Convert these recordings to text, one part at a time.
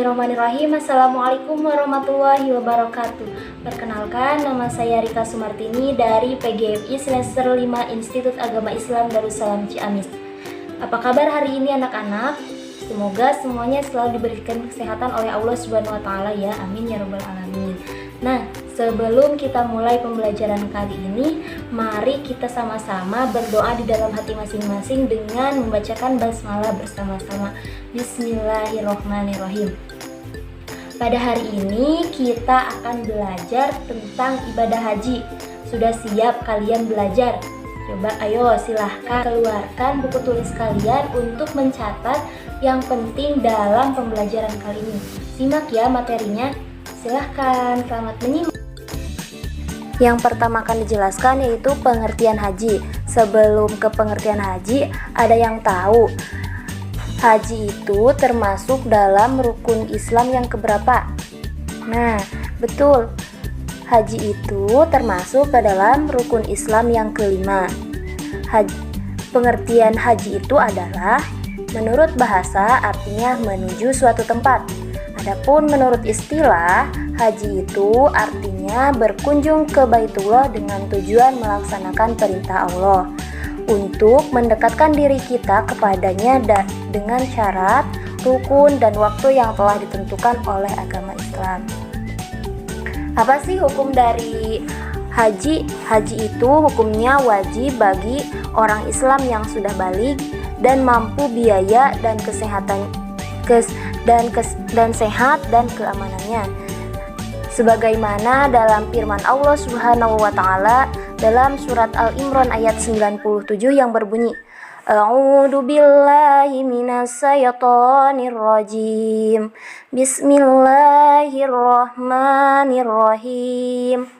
Bismillahirrahmanirrahim. Assalamualaikum warahmatullahi wabarakatuh. Perkenalkan, nama saya Rika Sumartini dari PGMI semester 5 Institut Agama Islam Darussalam Ciamis. Apa kabar hari ini anak-anak? Semoga semuanya selalu diberikan kesehatan oleh Allah Subhanahu wa taala ya. Amin ya rabbal alamin. Nah, sebelum kita mulai pembelajaran kali ini, mari kita sama-sama berdoa di dalam hati masing-masing dengan membacakan basmalah bersama-sama. Bismillahirrahmanirrahim. Pada hari ini kita akan belajar tentang ibadah haji. Sudah siap kalian belajar? Coba ayo silahkan keluarkan buku tulis kalian untuk mencatat yang penting dalam pembelajaran kali ini. Simak ya materinya. Silahkan, selamat menyimak. Yang pertama akan dijelaskan yaitu pengertian haji. Sebelum ke pengertian haji, ada yang tahu haji itu termasuk dalam rukun Islam yang keberapa? Nah, betul. Haji itu termasuk ke dalam rukun Islam yang kelima. Pengertian haji itu adalah menurut bahasa artinya menuju suatu tempat. Adapun menurut istilah, haji itu artinya berkunjung ke Baitullah dengan tujuan melaksanakan perintah Allah untuk mendekatkan diri kita kepadanya dengan syarat, rukun, dan waktu yang telah ditentukan oleh agama Islam. Apa sih hukum dari haji? Haji itu hukumnya wajib bagi orang Islam yang sudah baligh dan mampu biaya dan kesehatan dan sehat dan keamanannya. Sebagaimana dalam firman Allah Subhanahu wa taala dalam surat Al-Imran ayat 97 yang berbunyi, A'udzu billahi minasyaitonir rajim. Bismillahirrahmanirrahim.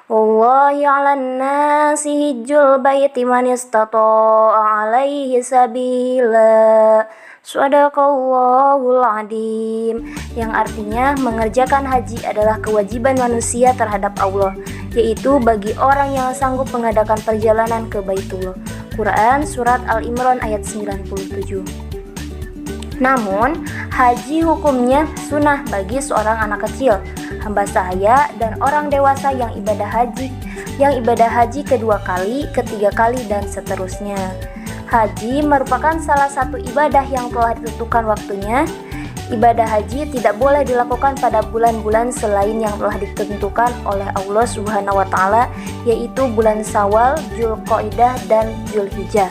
Wallahi 'alan nasi hijjul baiti man istata'a 'alaihi sabila. Shadaqallahul adzim, yang artinya mengerjakan haji adalah kewajiban manusia terhadap Allah, yaitu bagi orang yang sanggup mengadakan perjalanan ke Baitullah. Quran Surat Al-Imran ayat 97. Namun, haji hukumnya sunnah bagi seorang anak kecil, hamba sahaya, dan orang dewasa yang ibadah haji kedua kali, ketiga kali, dan seterusnya. Haji merupakan salah satu ibadah yang telah ditentukan waktunya. Ibadah haji tidak boleh dilakukan pada bulan-bulan selain yang telah ditentukan oleh Allah Subhanahu wa taala, yaitu bulan Syawal, Dzulqa'dah, dan Dzulhijjah.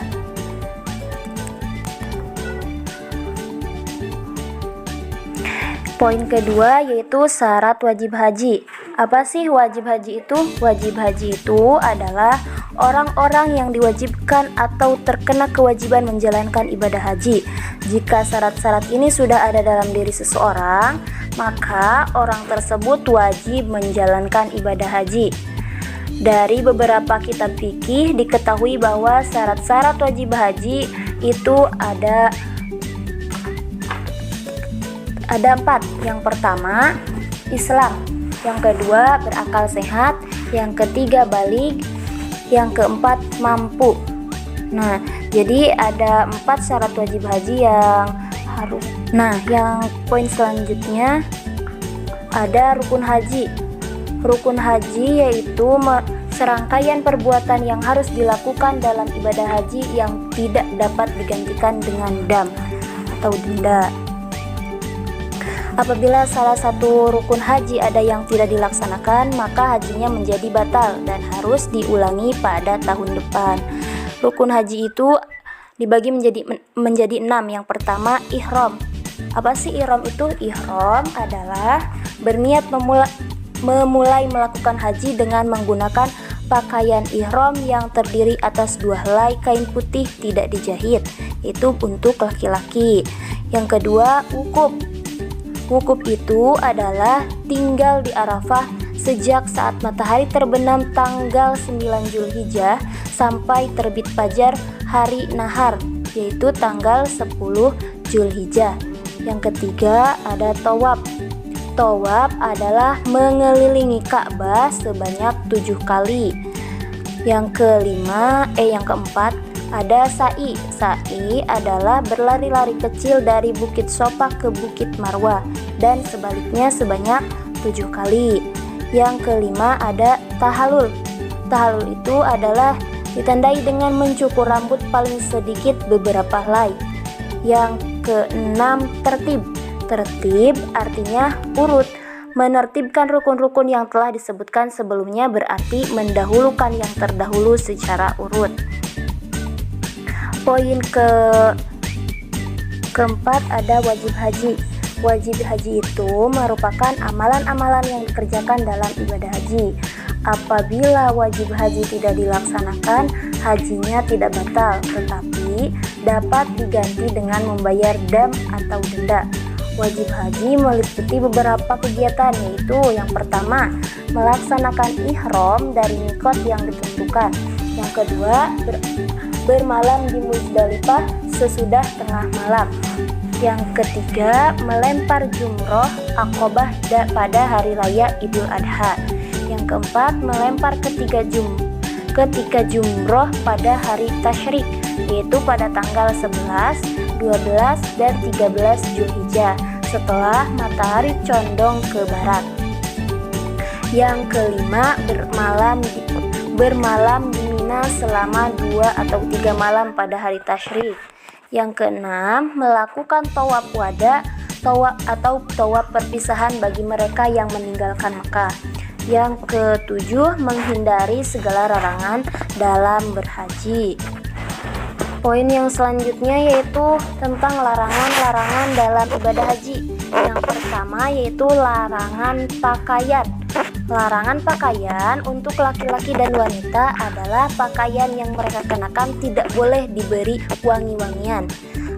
Poin kedua yaitu syarat wajib haji. Apa sih wajib haji itu? Wajib haji itu adalah orang-orang yang diwajibkan atau terkena kewajiban menjalankan ibadah haji. Jika syarat-syarat ini sudah ada dalam diri seseorang, maka orang tersebut wajib menjalankan ibadah haji. Dari beberapa kitab fikih diketahui bahwa syarat-syarat wajib haji itu ada 4. Yang pertama, Islam. Yang kedua, berakal sehat. Yang ketiga, baligh. Yang keempat, mampu. Nah, jadi ada 4 syarat wajib haji yang harus. Nah, yang poin selanjutnya ada rukun haji. Rukun haji yaitu serangkaian perbuatan yang harus dilakukan dalam ibadah haji yang tidak dapat digantikan dengan dam atau denda. Apabila salah satu rukun haji ada yang tidak dilaksanakan, maka hajinya menjadi batal dan harus diulangi pada tahun depan. Rukun haji itu dibagi menjadi 6. Yang pertama, ihram. Apa sih ihram itu? Ihram adalah berniat memulai melakukan haji dengan menggunakan pakaian ihram yang terdiri atas 2 helai kain putih tidak dijahit. Itu untuk laki-laki. Yang kedua, wukuf. Wukuf itu adalah tinggal di Arafah sejak saat matahari terbenam tanggal 9 Dzulhijjah sampai terbit fajar hari nahar, yaitu tanggal 10 Dzulhijjah. Yang ketiga ada tawaf. Tawaf adalah mengelilingi Ka'bah sebanyak 7 kali. Yang keempat Ada sa'i. Sa'i adalah berlari-lari kecil dari Bukit Sofa ke Bukit Marwah dan sebaliknya sebanyak 7 kali. Yang kelima ada tahalul. Tahalul itu adalah ditandai dengan mencukur rambut paling sedikit beberapa helai. Yang keenam tertib. Tertib artinya urut. Menertibkan rukun-rukun yang telah disebutkan sebelumnya berarti mendahulukan yang terdahulu secara urut. Poin keempat ada wajib haji. Wajib haji itu merupakan amalan-amalan yang dikerjakan dalam ibadah haji. Apabila wajib haji tidak dilaksanakan, hajinya tidak batal, tetapi dapat diganti dengan membayar dam atau denda. Wajib haji meliputi beberapa kegiatan, yaitu yang pertama, melaksanakan ihram dari mikot yang ditentukan. Yang kedua, bermalam di Muzdalifah sesudah tengah malam. Yang ketiga, melempar jumroh Aqobah pada hari raya Idul Adha. Yang keempat, melempar ketiga jumroh pada hari tasyrik, yaitu pada tanggal 11, 12, dan 13 Zulhijjah setelah matahari condong ke barat. Yang kelima, bermalam di Mina selama 2 atau 3 malam pada hari tasyrik. Yang keenam, melakukan tawaf wada, atau tawaf perpisahan bagi mereka yang meninggalkan Mekah. Yang ketujuh, menghindari segala larangan dalam berhaji. Poin yang selanjutnya yaitu tentang larangan-larangan dalam ibadah haji. Yang pertama yaitu larangan pakaian. Larangan pakaian untuk laki-laki dan wanita adalah pakaian yang mereka kenakan tidak boleh diberi wangi-wangian.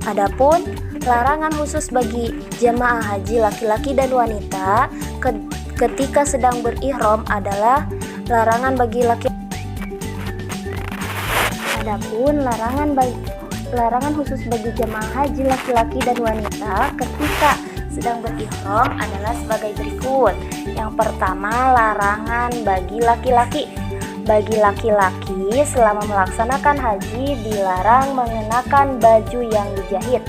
Adapun larangan khusus bagi jemaah haji laki-laki dan wanita ketika sedang berihram adalah larangan bagi laki. Adapun larangan khusus bagi jemaah haji laki-laki dan wanita ketika sedang berihram adalah sebagai berikut. Yang pertama, larangan bagi laki-laki. Bagi laki-laki selama melaksanakan haji dilarang mengenakan baju yang dijahit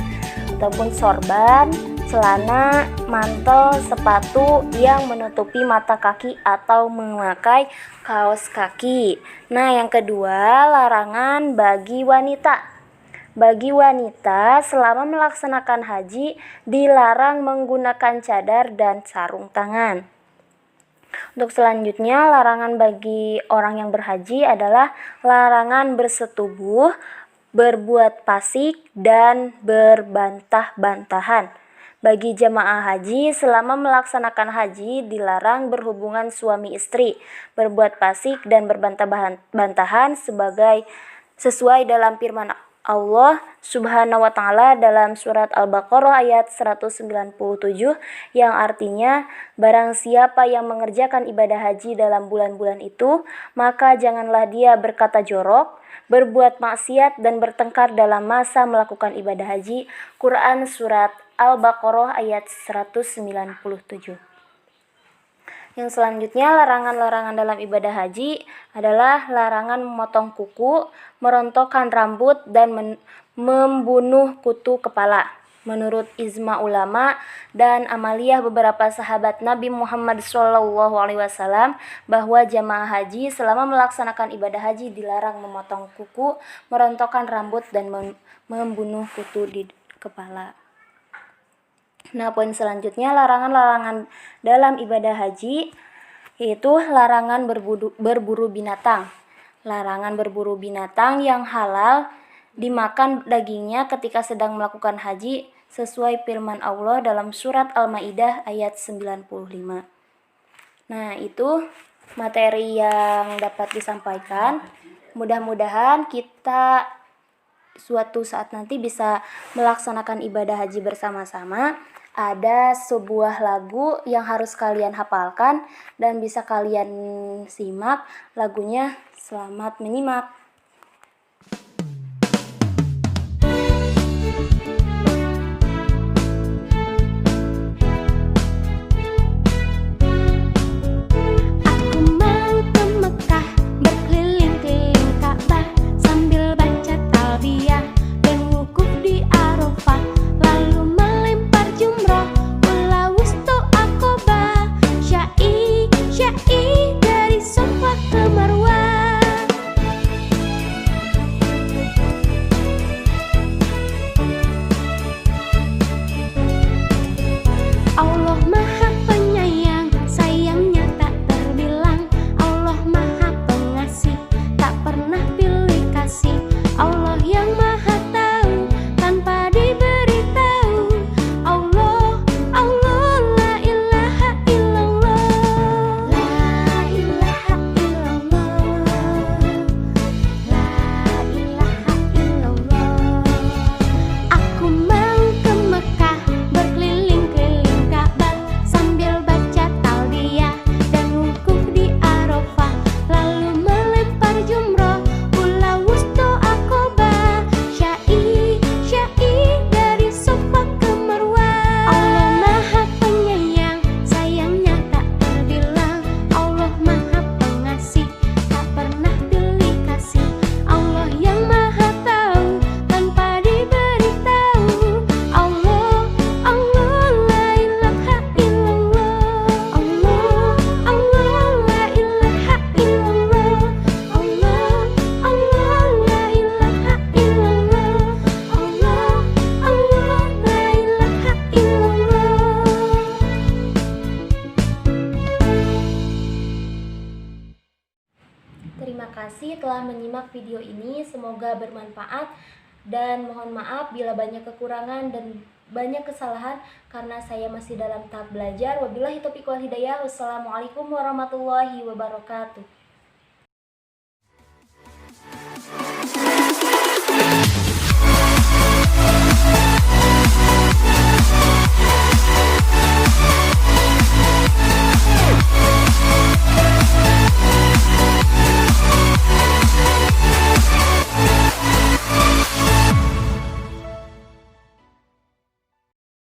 ataupun sorban, celana, mantel, sepatu yang menutupi mata kaki atau memakai kaos kaki. Nah, yang kedua, larangan bagi wanita. Bagi wanita selama melaksanakan haji dilarang menggunakan cadar dan sarung tangan. Untuk selanjutnya, larangan bagi orang yang berhaji adalah larangan bersetubuh, berbuat fasik, dan berbantah-bantahan. Bagi jemaah haji selama melaksanakan haji dilarang berhubungan suami istri, berbuat fasik, dan berbantah-bantahan sesuai dalam firman Allah Subhanahu wa Ta'ala dalam surat Al-Baqarah ayat 197 yang artinya, barang siapa yang mengerjakan ibadah haji dalam bulan-bulan itu, maka janganlah dia berkata jorok, berbuat maksiat, dan bertengkar dalam masa melakukan ibadah haji. Quran surat Al-Baqarah ayat 197. Yang selanjutnya, larangan-larangan dalam ibadah haji adalah larangan memotong kuku, merontokkan rambut, dan membunuh kutu kepala. Menurut ijma ulama dan amaliyah beberapa sahabat Nabi Muhammad SAW bahwa jamaah haji selama melaksanakan ibadah haji dilarang memotong kuku, merontokkan rambut, dan membunuh kutu di kepala. Nah, poin selanjutnya larangan-larangan dalam ibadah haji yaitu larangan berburu binatang. Larangan berburu binatang yang halal dimakan dagingnya ketika sedang melakukan haji sesuai firman Allah dalam surat Al-Maidah ayat 95. Nah, itu materi yang dapat disampaikan. Mudah-mudahan kita suatu saat nanti bisa melaksanakan ibadah haji bersama-sama. Ada sebuah lagu yang harus kalian hafalkan dan bisa kalian simak lagunya. Selamat menyimak. kasih telah menyimak video ini, semoga bermanfaat dan mohon maaf bila banyak kekurangan dan banyak kesalahan karena saya masih dalam tahap belajar. Wabillahi taufiq wal hidayah. Wassalamualaikum warahmatullahi wabarakatuh.